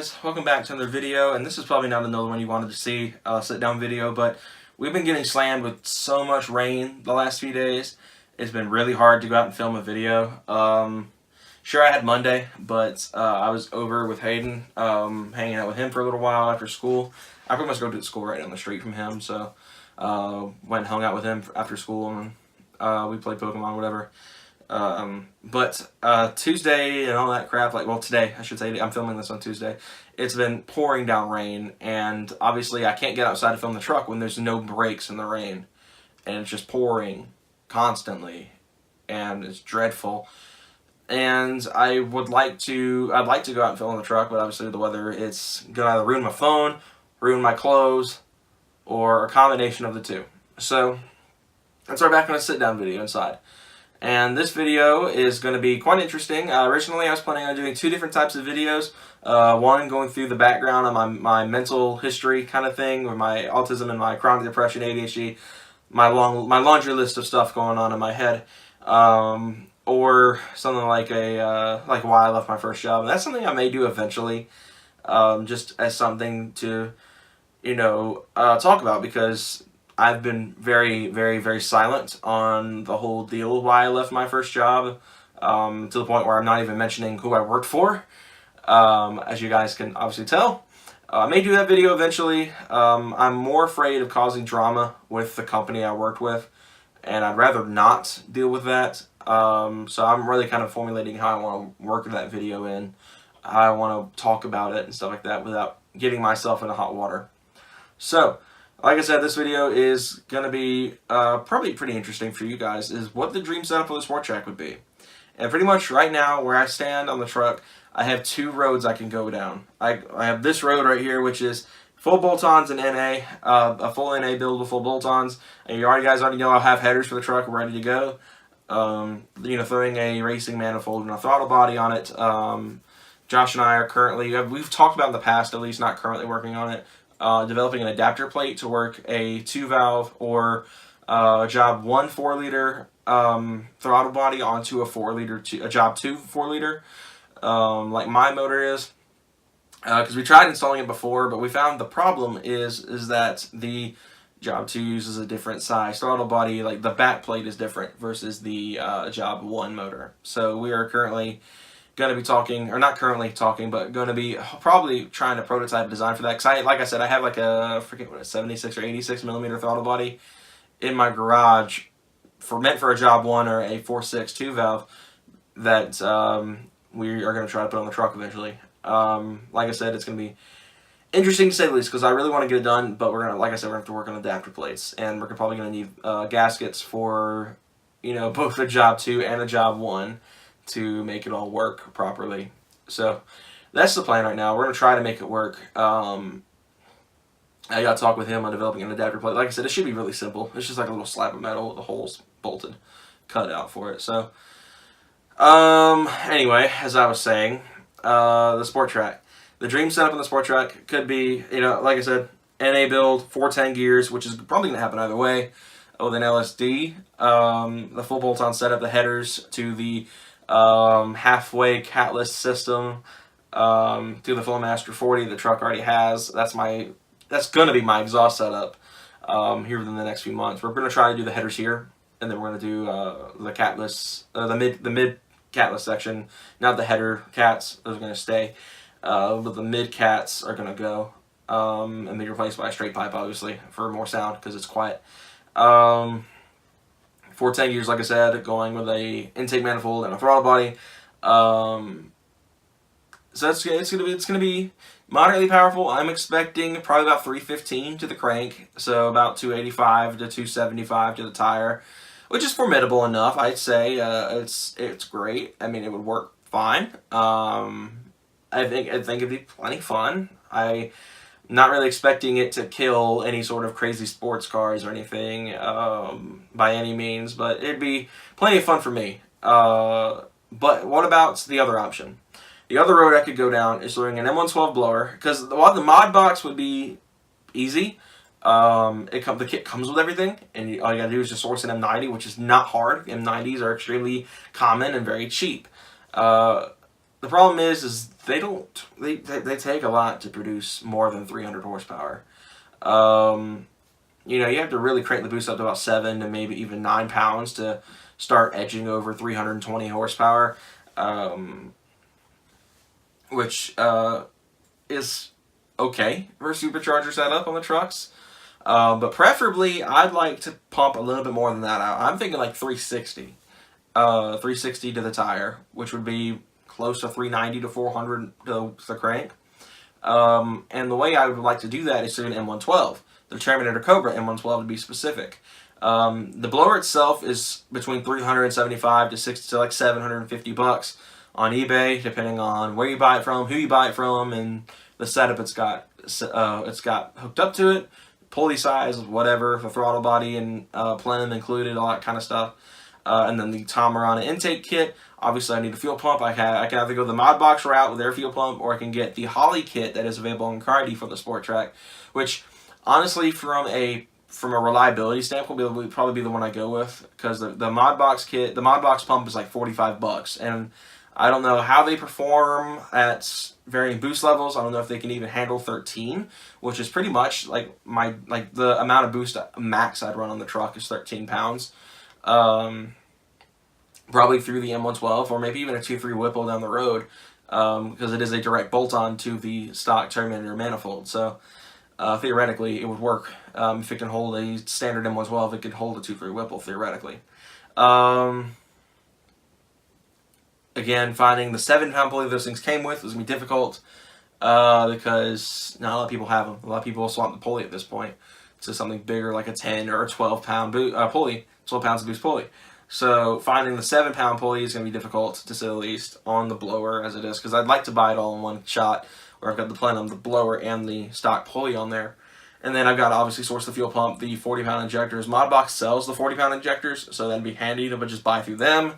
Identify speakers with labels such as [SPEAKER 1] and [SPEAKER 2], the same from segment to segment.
[SPEAKER 1] guys, welcome back to another video, and this is probably not another one you wanted to see, sit down video, but we've been getting slammed with so much rain the last few days. It's been really hard to go out and film a video. Sure, I had Monday, but I was over with Hayden, hanging out with him for a little while after school. I pretty much go to school right down the street from him, so went and hung out with him after school, and we played Pokemon, whatever. But Tuesday and all that crap, well, today, I should say, I'm filming this on Tuesday, it's been pouring down rain, and obviously I can't get outside to film the truck when there's no breaks in the rain, and it's just pouring constantly, and it's dreadful. And I'd like to go out and film the truck, but obviously the weather, it's gonna either ruin my phone, ruin my clothes, or a combination of the two. So let's start back on a sit-down video inside. And this video is going to be quite interesting. Originally, I was planning on doing two different types of videos. One going through the background on my mental history kind of thing, or my autism and my chronic depression, ADHD, my laundry list of stuff going on in my head, or something like like why I left my first job. And that's something I may do eventually, just as something to, talk about, because I've been very, very, very silent on the whole deal why I left my first job, to the point where I'm not even mentioning who I worked for, as you guys can obviously tell. I may do that video eventually. I'm more afraid of causing drama with the company I worked with, and I'd rather not deal with that. So I'm really kind of formulating how I want to work that video in, how I want to talk about it and stuff like that without getting myself into hot water. So, like I said, this video is going to be probably pretty interesting for you guys, is what the dream setup of the Sport Trac would be. And pretty much right now, where I stand on the truck, I have two roads I can go down. I have this road right here, which is full bolt-ons and NA, a full NA build with full bolt-ons. And you guys already know I'll have headers for the truck ready to go. Throwing a racing manifold and a throttle body on it. Josh and I are currently, we've talked about in the past, at least not currently working on it, developing an adapter plate to work a 2-valve or job 1 4-liter throttle body onto a 4-liter, a job 2 4-liter, like my motor is. Because we tried installing it before, but we found the problem is that the job 2 uses a different size throttle body. Like the back plate is different versus the job 1 motor. So we are currently going to be talking, or not currently talking, but going to be probably trying to prototype design for that. Because like I said, I have like a, I forget what, a 76 or 86 millimeter throttle body in my garage meant for a job 1 or a 4.6 2-valve that we are going to try to put on the truck eventually. Like I said, it's going to be interesting to say the least, because I really want to get it done, but we're going to, like I said, we're going to have to work on adapter plates, and we're probably going to need gaskets for, both the job 2 and the job 1 to make it all work properly. So that's the plan right now. We're going to try to make it work. I got to talk with him on developing an adapter plate. Like I said, it should be really simple. It's just like a little slab of metal with the holes bolted, cut out for it. So anyway, as I was saying, the Sport Trac. The dream setup on the Sport Trac could be, like I said, NA build, 410 gears, which is probably going to happen either way, with an LSD, the full bolt-on setup, the headers to the halfway catless system, to the Flowmaster 40 the truck already has. That's going to be my exhaust setup here within the next few months. We're going to try to do the headers here, and then we're going to do the catless, the mid catless section, not the header cats. Those are going to stay, but the mid cats are going to go and be replaced by a straight pipe, obviously, for more sound because it's quiet. 410 gears, like I said, going with a intake manifold and a throttle body. So it's gonna be moderately powerful. I'm expecting probably about 315 to the crank, so about 285 to 275 to the tire, which is formidable enough, I'd say. It's great. I mean, it would work fine. I think it'd be plenty fun. I'm not really expecting it to kill any sort of crazy sports cars or anything by any means, but it'd be plenty of fun for me. But what about the other option? The other road I could go down is doing an M112 blower, because the mod box would be easy. The kit comes with everything, and all you gotta do is just source an M90, which is not hard. M90s are extremely common and very cheap. The the problem is they take a lot to produce more than 300 horsepower. You know, you have to really crank the boost up to about 7 to maybe even 9 pounds to start edging over 320 horsepower, which is okay for a supercharger setup on the trucks. But preferably, I'd like to pump a little bit more than that out. I'm thinking like 360. 360 to the tire, which would be close to 390 to 400 to the crank. And the way I would like to do that is through an M112. The Terminator Cobra M112 to be specific. The blower itself is between 375 to like $750 on eBay, depending on where you buy it from, who you buy it from, and the setup it's got. It's got hooked up to it, pulley size, whatever, the throttle body and plenum included, all that kind of stuff. And then the Tamarana intake kit. Obviously, I need a fuel pump. I can either go the mod box route with their fuel pump, or I can get the Holly kit that is available in Car ID for the Sport Trac, which honestly, from a reliability standpoint, would probably be the one I go with, because the mod box kit, the mod box pump is like $45, and I don't know how they perform at varying boost levels. I don't know if they can even handle 13, which is pretty much like the amount of boost max I'd run on the truck is 13 pounds. Probably through the M112, or maybe even a 2.3 Whipple down the road, because it is a direct bolt-on to the stock Terminator manifold. So theoretically, it would work. If it can hold a standard M112, it could hold a 2.3 Whipple, theoretically. Again, finding the 7-pound pulley those things came with was going to be difficult, because not a lot of people have them. A lot of people swap the pulley at this point to something bigger, like a 10 or a 12-pound pulley, 12 pounds of boost pulley. So finding the 7-pound pulley is going to be difficult, to say the least, on the blower as it is, because I'd like to buy it all in one shot, where I've got the plenum, the blower, and the stock pulley on there. And then I've got to obviously source the fuel pump, the 40-pound injectors. Modbox sells the 40-pound injectors, so that'd be handy to just buy through them.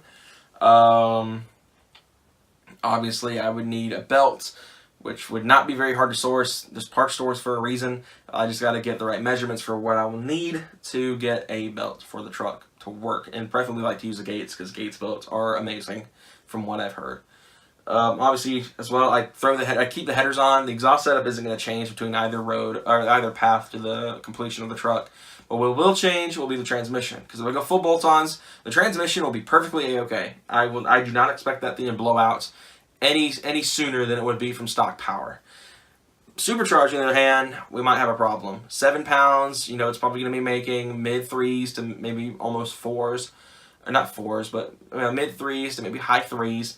[SPEAKER 1] Obviously, I would need a belt, which would not be very hard to source. There's parts stores for a reason. I just got to get the right measurements for what I will need to get a belt for the truck to work, and preferably like to use the Gates, because Gates belts are amazing from what I've heard. Obviously, as well, I keep the headers on. The exhaust setup isn't going to change between either road or either path to the completion of the truck. But what will change will be the transmission, because if I go full bolt-ons, the transmission will be perfectly a-okay. I do not expect that thing to blow out any sooner than it would be from stock power. Supercharging, on the other hand, we might have a problem. 7 pounds, you know, it's probably going to be making mid-3s to maybe almost 4s. Or not 4s, but mid-3s to maybe high 3s,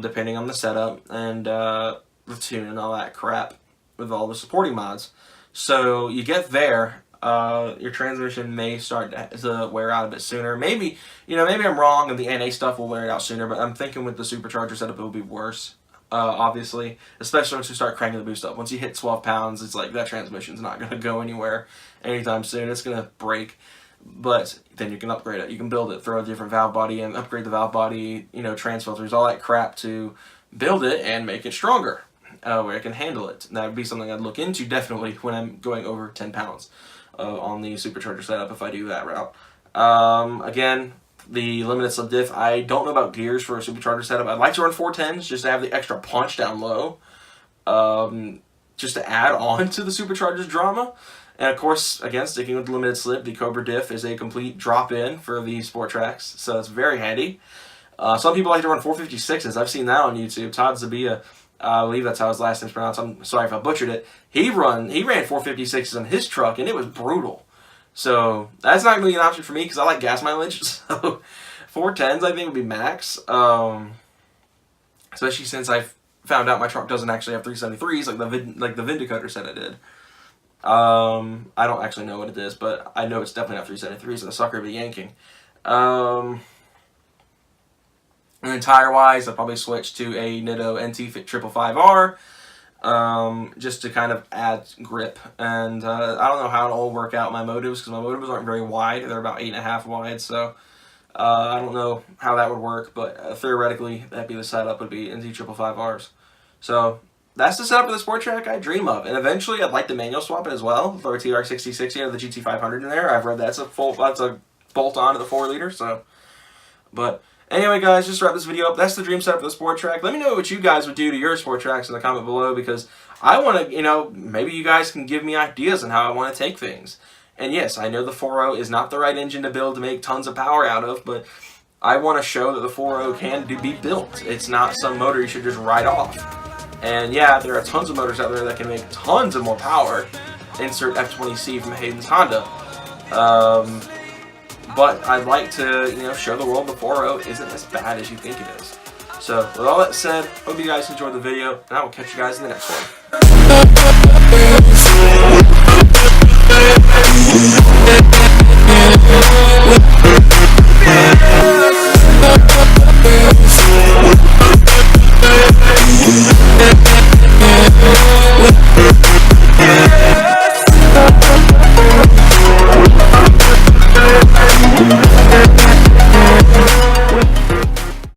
[SPEAKER 1] depending on the setup and the tune and all that crap with all the supporting mods. So you get there, your transmission may start to wear out a bit sooner. Maybe I'm wrong and the NA stuff will wear it out sooner, but I'm thinking with the supercharger setup it will be worse. Obviously, especially once you start cranking the boost up. Once you hit 12 pounds, it's like that transmission's not going to go anywhere anytime soon. It's going to break, but then you can upgrade it. You can build it, throw a different valve body and upgrade the valve body, trans filters, all that crap to build it and make it stronger, where it can handle it. And that would be something I'd look into definitely when I'm going over 10 pounds on the supercharger setup if I do that route. Again, the limited slip diff, I don't know about gears for a supercharger setup. I'd like to run 410s just to have the extra punch down low, just to add on to the supercharger's drama. And of course, again, sticking with the limited slip, the Cobra diff is a complete drop-in for the Sport Tracs, so it's very handy. Some people like to run 456s. I've seen that on YouTube. Todd Zabia, I believe that's how his last name's pronounced. I'm sorry if I butchered it. He ran 456s on his truck, and it was brutal. So that's not going to be an option for me because I like gas mileage. So 410s I think would be max. Especially since I found out my truck doesn't actually have 373s like the Vindicator said it did. I don't actually know what it is, but I know it's definitely not 373s. So the sucker would be yanking. And then tire-wise, I'll probably switch to a Nitto NT Fit 555R. Just to kind of add grip, and I don't know how it'll work out my motives because my motives aren't very wide. They're about 8.5 wide, so I don't know how that would work, but theoretically that'd be the setup, would be NT 555Rs. So that's the setup of the Sport Trac I dream of, and eventually I'd like to manual swap it as well. Throw a TR6060 out of the GT500 in there. I've read that's a bolt on to the 4-liter. So, but Anyway, guys, just to wrap this video up, that's the dream setup for the Sport Trac. Let me know what you guys would do to your Sport Tracs in the comment below, because I want to, maybe you guys can give me ideas on how I want to take things. And yes, I know the 4.0 is not the right engine to build to make tons of power out of, but I want to show that the 4.0 can be built. It's not some motor you should just write off. And yeah, there are tons of motors out there that can make tons of more power. Insert F20C from Hayden's Honda. But I'd like to, show the world the 4.0 isn't as bad as you think it is. So, with all that said, hope you guys enjoyed the video, and I will catch you guys in the next one.